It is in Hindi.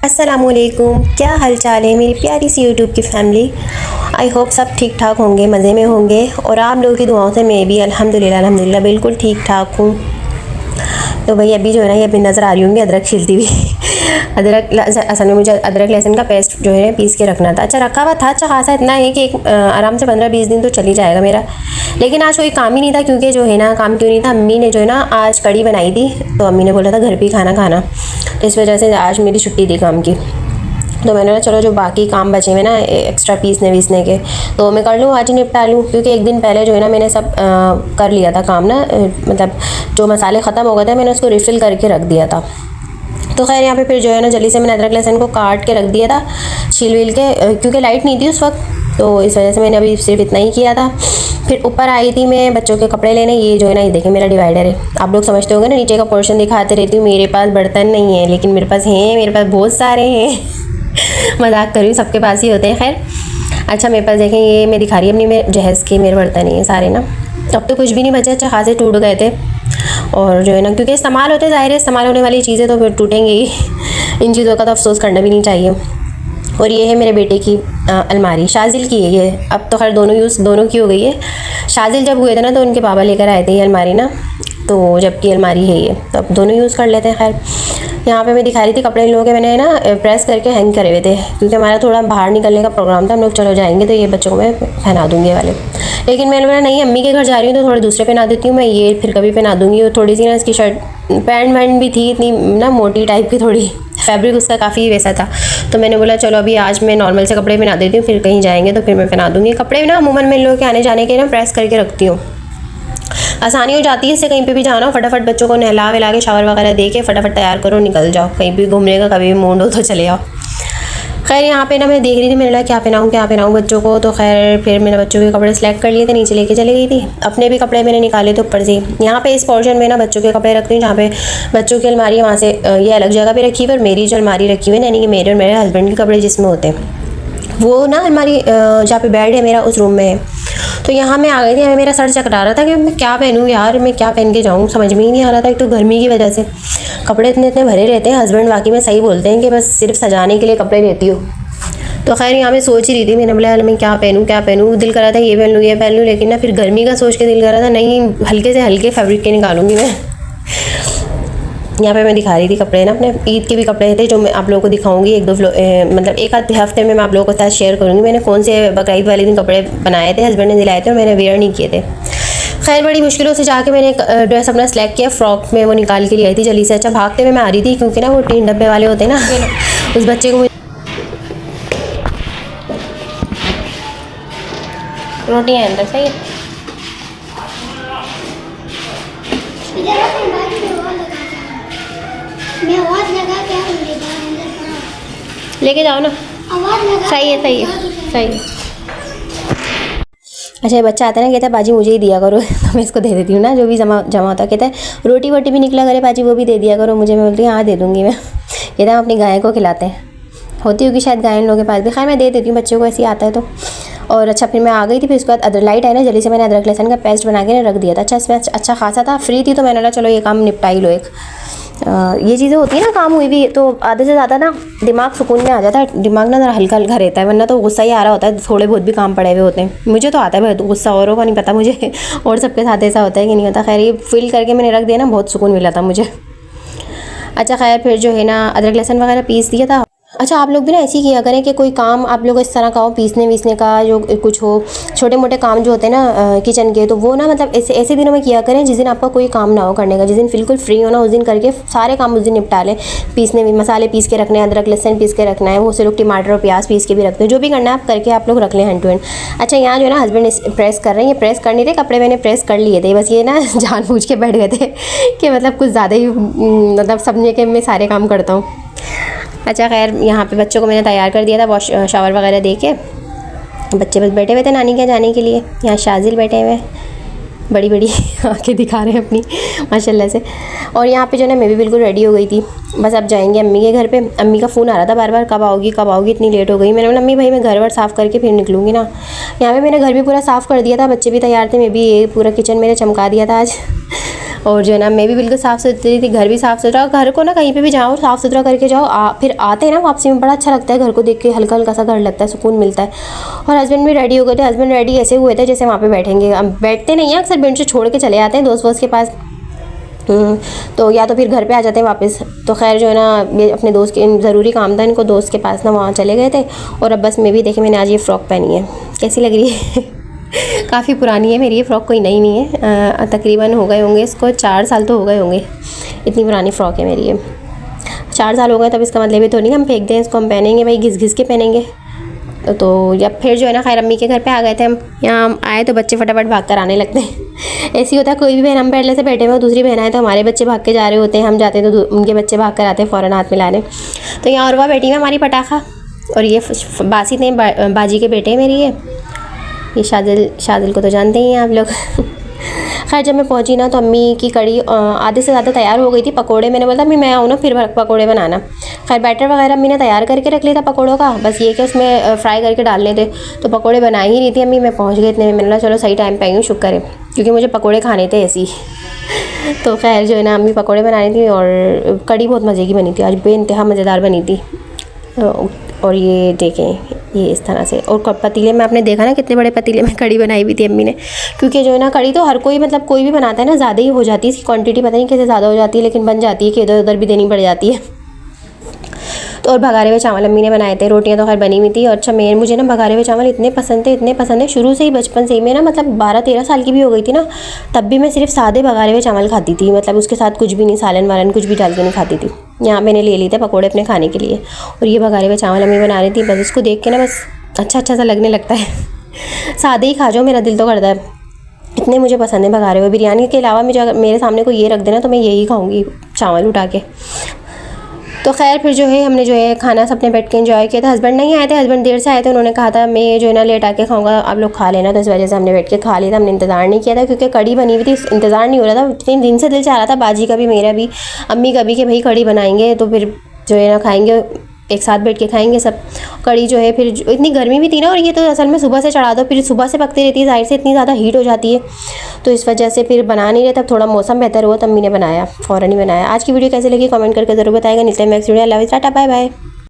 अस्सलामुअलैकुम, क्या हाल चाल है मेरी प्यारी सी यूट्यूब की फैमिली। आई होप सब ठीक ठाक होंगे, मज़े में होंगे और आप लोगों की दुआओं से मैं भी अल्हम्दुलिल्लाह बिल्कुल ठीक ठाक हूँ। तो भाई अभी जो है ना, ये अभी नज़र आ रही होंगी अदरक छीलती हुई। अदरक असल में मुझे अदरक लहसुन का पेस्ट जो है पीस के रखना था। अच्छा रखा हुआ था, अच्छा खासा इतना है कि आराम से 15-20 दिन तो चल ही जाएगा मेरा। लेकिन आज कोई काम ही नहीं था, क्योंकि जो है ना काम क्यों नहीं था, अम्मी ने जो है ना आज कड़ी बनाई थी, तो अम्मी ने बोला था घर पे ही खाना खाना, तो इस वजह से आज मेरी छुट्टी थी काम की। तो मैंने ना चलो जो बाकी काम बचे हुए ना एक्स्ट्रा पीसने वीसने के, तो मैं कर लूँ आज ही निपटा लूँ, क्योंकि एक दिन पहले जो है ना मैंने सब कर लिया था काम ना, मतलब जो मसाले ख़त्म हो गए थे मैंने उसको रिफ़िल करके रख दिया था। तो खैर यहाँ पे फिर जो है ना जल्दी से मैंने अदरक लहसुन को काट के रख दिया था छील वील के, क्योंकि लाइट नहीं थी उस वक्त, तो इस वजह से मैंने अभी सिर्फ इतना ही किया था। फिर ऊपर आई थी मैं बच्चों के कपड़े लेने। ये जो है ना, ये देखें मेरा डिवाइडर है। आप लोग समझते होंगे ना नीचे का पोर्शन दिखाते रहती हूँ, मेरे पास बर्तन नहीं है, लेकिन मेरे पास हैं, मेरे पास बहुत सारे हैं। मजाक कर रही हूँ, सबके पास ही होते हैं। खैर अच्छा मेरे पास देखें, ये मैं दिखा रही हूँ अपनी जहेज़ के मेरे बर्तन नहीं है सारे ना। अब तो कुछ भी नहीं बचा, अच्छा खासे टूट गए थे। और जो है ना क्योंकि इस्तेमाल होते, ज़ाहिर है इस्तेमाल होने वाली चीज़ें तो फिर टूटेंगे ही। इन चीज़ों का तो अफसोस करना भी नहीं चाहिए। और ये है मेरे बेटे की अलमारी, शाजिल की है ये। अब तो खैर दोनों की हो गई है। शाजिल जब हुए थे ना तो उनके पापा लेकर आए थे ये अलमारी ना, तो जबकि अलमारी है ये, तो अब दोनों यूज़ कर लेते हैं। खैर यहाँ पे मैं दिखा रही थी कपड़े इन लोगों के, मैंने ना प्रेस करके हैंग करे हुए थे, क्योंकि हमारा थोड़ा बाहर निकलने का प्रोग्राम था, हम लोग चलो जाएंगे तो ये बच्चों को मैं पहना दूँगी वाले। लेकिन मैंने बोला नहीं, अम्मी के घर जा रही हूँ तो थोड़े दूसरे पहना देती हूँ मैं, ये फिर कभी पहना दूँगी। और थोड़ी सी ना इसकी शर्ट पैंट वैंट भी थी इतनी ना मोटी टाइप की, थोड़ी फैब्रिक उसका काफ़ी वैसा था, तो मैंने बोला चलो अभी आज मैं नॉर्मल से कपड़े पहना देती हूँ, फिर कहीं जाएंगे तो फिर मैं पहना दूँगी। कपड़े ना अमूमन मैं इन लोगों के आने जाने के ना प्रेस करके रखती हूँ, आसानी हो जाती है इससे। कहीं पे भी जाना हो फटाफट बच्चों को नहला वहला के शावर वगैरह दे के फटाफट तैयार करो, निकल जाओ कहीं भी घूमने का, कभी भी मूड हो तो चले आओ। खैर यहाँ पे ना मैं देख रही थी, मैंने क्या पहनाऊँ बच्चों को, तो खैर फिर मैंने बच्चों के कपड़े सेलेक्ट कर लिए थे, नीचे लेके चली गई थी। अपने भी कपड़े मैंने निकाले थे ऊपर से। यहाँ पे इस पोर्शन में ना बच्चों के कपड़े रखती हूँ, जहाँ पे बच्चों की अलमारी है वहाँ से ये अलग जगह पे रखी हुई, और मेरी जो अलमारी रखी हुई है यानी कि मेरे और मेरे हस्बैंड के कपड़े जिसमें होते हैं, वो ना अलमारी जहाँ पे बेड है मेरा उस रूम में है। तो यहाँ मैं आ गई थी, मेरा सर चकरा रहा था कि मैं क्या पहनूँ यार, मैं क्या पहन के जाऊँ, समझ में ही नहीं आ रहा था। एक तो गर्मी की वजह से कपड़े इतने भरे रहते हैं। हस्बैंड वाकई में सही बोलते हैं कि बस सिर्फ सजाने के लिए कपड़े लेती हो। तो खैर यहाँ मैं सोच ही रही थी, मैंने बोला मैं क्या पहनूँ, दिल कर रहा था ये पहन लूँ, लेकिन ना फिर गर्मी का सोच के दिल कर रहा था नहीं, हल्के से हल्के फैब्रिक के निकालूंगी मैं। यहाँ पे मैं दिखा रही थी कपड़े ना, अपने ईद के भी कपड़े थे जो मैं आप लोगों को दिखाऊंगी मतलब एक आध हफ्ते में मैं आप लोगों के साथ शेयर करूँगी मैंने कौन से बकरीद वाले दिन कपड़े बनाए थे, हस्बैंड ने दिलाए थे और मैंने वेयर नहीं किए थे। खैर बड़ी मुश्किलों से जाके मैंने एक ड्रेस अपना सेलेक्ट किया, फ्रॉक में वो निकाल के लिए आई थी जल्दी से। अच्छा भागते हुए मैं आ रही थी, क्योंकि ना वो 3 डब्बे वाले होते हैं ना, उस बच्चे को रोटी है अंदर सही है। लेके जाओ ना, सही है। अच्छा ये बच्चा आता है ना, कहता है बाजी मुझे ही दिया करो, तो मैं इसको दे देती हूँ ना जो भी जमा होता है। कहता है रोटी वोटी भी निकला करे बाजी वो भी दे दिया करो मुझे, मैं बोलती हूँ हाँ दे दूँगी मैं। कहता है हम अपनी गाय को खिलाते हैं, होती होगी शायद गाय इन लोगों के पास भी। खैर मैं दे देती हूँ बच्चे को, ऐसे ही आता है तो। और अच्छा फिर मैं आ गई थी, फिर उसके बाद लाइट आई ना, जल्दी से मैंने अदरक लहसुन का पेस्ट बना के रख दिया था। अच्छा इसमें अच्छा खासा था, फ्री थी, तो मैंने बोला चलो ये काम निपटा ही लो एक। ये चीज़ें होती है ना काम हुई भी तो आधे से ज़्यादा ना दिमाग सुकून में आ जाता है, दिमाग ना ज़रा हल्का हल्का रहता है, वरना तो गुस्सा ही आ रहा होता है, थोड़े बहुत भी काम पड़े हुए होते हैं। मुझे तो आता है बहुत गुस्सा, औरों का नहीं पता मुझे और सबके साथ ऐसा होता है कि नहीं होता। खैर ये फिल करके मैंने रख दिया ना, बहुत सुकून मिला था मुझे। अच्छा खैर फिर जो है ना अदरक लहसुन वगैरह पीस दिया था। अच्छा आप लोग भी ना ऐसे ही किया करें कि कोई काम आप लोग इस तरह का हो, पीसने वीसने का जो कुछ हो, छोटे मोटे काम जो होते हैं ना किचन के, तो वो ना मतलब ऐसे दिनों में किया करें जिस दिन आपका कोई काम ना हो करने का, जिस दिन बिल्कुल फ्री हो ना उस दिन करके सारे काम उस दिन निपटा लें। पीसने मसाले पीस के रखने हैं, अदरक लहसुन पीस के रखना है, वो से लोग टमाटर और प्याज पीस के भी रखते हैं, जो भी करना है आप करके आप लोग रख लें हैंड टू हैंड। अच्छा यहाँ जो है ना हस्बैंड प्रेस कर रहे हैं, ये प्रेस कर नहीं थे कपड़े, मैंने प्रेस कर लिए थे, बस ये ना जानबूझ के बैठ गए थे कि मतलब कुछ ज़्यादा ही मतलब समझे कि मैं सारे काम करता हूँ। अच्छा खैर यहाँ पे बच्चों को मैंने तैयार कर दिया था, शावर वगैरह दे के बच्चे बस बैठे हुए थे नानी के जाने के लिए। यहाँ शाजिल बैठे हुए बड़ी बड़ी आँखें दिखा रहे हैं अपनी माशाल्लाह से। और यहाँ पे जो है ना मैं भी बिल्कुल रेडी हो गई थी, बस अब जाएंगे अम्मी के घर पे। अम्मी का फ़ोन आ रहा था बार बार, कब आओगी, इतनी लेट हो गई। मैंने बोला अम्मी भाई मैं घर वर साफ़ करके फिर निकलूँगी ना। यहाँ पे मैंने घर भी पूरा साफ़ कर दिया था, बच्चे भी तैयार थे, मैं भी ये पूरा किचन मैंने चमका दिया था आज। और जो है ना मैं भी बिल्कुल साफ़ सुथरी थी, घर भी साफ़ सुथरा। घर को ना कहीं पे भी जाओ साफ़ सुथरा करके जाओ, फिर आते हैं ना वापसी में बड़ा अच्छा लगता है, घर को देख के हल्का हल्का सा घर लगता है, सुकून मिलता है। और हस्बैंड भी रेडी हो गए थे। हस्बैंड रेडी ऐसे हुए थे जैसे वहाँ पे बैठेंगे, अब बैठते नहीं हैं, अक्सर बेंच से छोड़ के चले आते हैं दोस्त वोस्त के पास, तो या तो फिर घर पे आ जाते हैं वापस। तो खैर जो है ना ये अपने दोस्त के ज़रूरी काम था इनको, दोस्त के पास ना वहाँ चले गए थे। और अब बस मैं भी देखी, मैंने आज ये फ़्रॉक पहनी है, कैसी लग रही है? काफ़ी पुरानी है मेरी ये फ़्रॉक, कोई नई नहीं है। तकरीबन हो गए होंगे इसको 4 साल तो हो गए होंगे, इतनी पुरानी फ़्रॉक है मेरी ये। 4 साल हो गए तब इसका मतलब ये तो नहीं हम फेंक दें इसको, हम पहनेंगे भाई, घिस घिस के पहनेंगे। तो जब फिर जो है ना खैर अम्मी के घर पे आ गए थे हम, यहाँ आए तो बच्चे फटाफट भाग कर आने लगते हैं। ऐसे ही होता है, कोई भी बहन हम पहले से बैठे हुए दूसरी बहन आए तो हमारे बच्चे भाग के जा रहे होते हैं, हम जाते हैं तो उनके बच्चे भाग कर आते हैं फ़ौरन हाथ मिलाने। तो यहाँ औरवा बेटी में हमारी पटाखा, और ये बासित ने बाजी के बेटे मेरी ये शादिल को तो जानते ही हैं आप लोग। खैर जब मैं पहुंची ना तो अम्मी की कड़ी आधे से ज़्यादा तैयार हो गई थी। पकोड़े मैंने बोला मैं आऊँ ना फिर पकोड़े बनाना। खैर बैटर वगैरह अम्मी ने तैयार करके रख लिया था पकोड़ों का, बस ये कि उसमें फ्राई करके डालने थे। तो पकोड़े बना ही नहीं थी अम्मी, मैं पहुंच गई इतने में, मैंने बोला चलो सही टाइम पे आई हूँ, शुक्र है, क्योंकि मुझे पकोड़े खाने थे ऐसे ही। तो खैर जो है ना अम्मी पकोड़े बनानी थी, और कड़ी बहुत मज़े की बनी थी आज, बेइंतहा मज़ेदार बनी थी। और ये देखें ये इस तरह से, और पतीले में आपने देखा ना कितने बड़े पतीले में कड़ी बनाई हुई थी अम्मी ने, क्योंकि जो है ना कड़ी तो हर कोई मतलब कोई भी बनाता है ना, ज़्यादा ही हो जाती है इसकी क्वांटिटी, पता नहीं कैसे ज़्यादा हो जाती है, लेकिन बन जाती है कि इधर उधर भी देनी पड़ जाती है। तो और भगारे हुए चावल अम्मी ने बनाए थे, रोटियां तो खैर बनी हुई थी। और अच्छा मुझे ना भगारे हुए चावल इतने पसंद थे शुरू से ही, बचपन से ही। मैं ना मतलब 12-13 साल की भी हो गई थी ना, तब भी मैं सिर्फ सादे भगारे हुए चावल खाती थी, मतलब उसके साथ कुछ भी नहीं, सालन वालन कुछ भी डाल के नहीं खाती थी। यहाँ मैंने ले लिए थे पकौड़े अपने खाने के लिए, और ये भगारे हुए चावल अम्मी बना रही थी। बस इसको देख के ना बस अच्छा सा लगने लगता है। सादे ही खा जाओ मेरा दिल तो करता है, इतने मुझे पसंद है भगारे हुए। बिरयानी के अलावा मुझे मेरे सामने को ये रख देना तो मैं यही खाऊंगी चावल उठा के। तो खैर फिर जो है हमने जो है खाना सबने बैठ के एंजॉय किया था। हस्बैंड नहीं आए थे, हस्बैंड देर से आए थे, उन्होंने कहा था मैं जो है ना लेट आके खाऊंगा, आप लोग खा लेना, तो इस वजह से हमने बैठ के खा लिया था। हमने इंतज़ार नहीं किया था क्योंकि कड़ी बनी हुई थी, इंतज़ार नहीं हो रहा था, इतने दिन से दिल चाह रहा था, बाजी का भी मेरा भी अम्मी का भी, कि भाई कड़ी बनाएंगे तो फिर जो है ना खाएंगे, एक साथ बैठ के खाएंगे सब। कड़ी जो है फिर इतनी गर्मी भी थी ना, और ये तो असल में सुबह से चढ़ा दो फिर सुबह से पकती रहती है, जाहिर से इतनी ज़्यादा हीट हो जाती है, तो इस वजह से फिर बना नहीं रहे। तब थोड़ा मौसम बेहतर हुआ तब मैंने बनाया, फ़ौरन ही बनाया। आज की वीडियो कैसे लगी कमेंट करके ज़रूर बताएगा। नीचे नेक्स्ट वीडियो, अल्लाह हाफ़िज़, टाटा बाय बाय।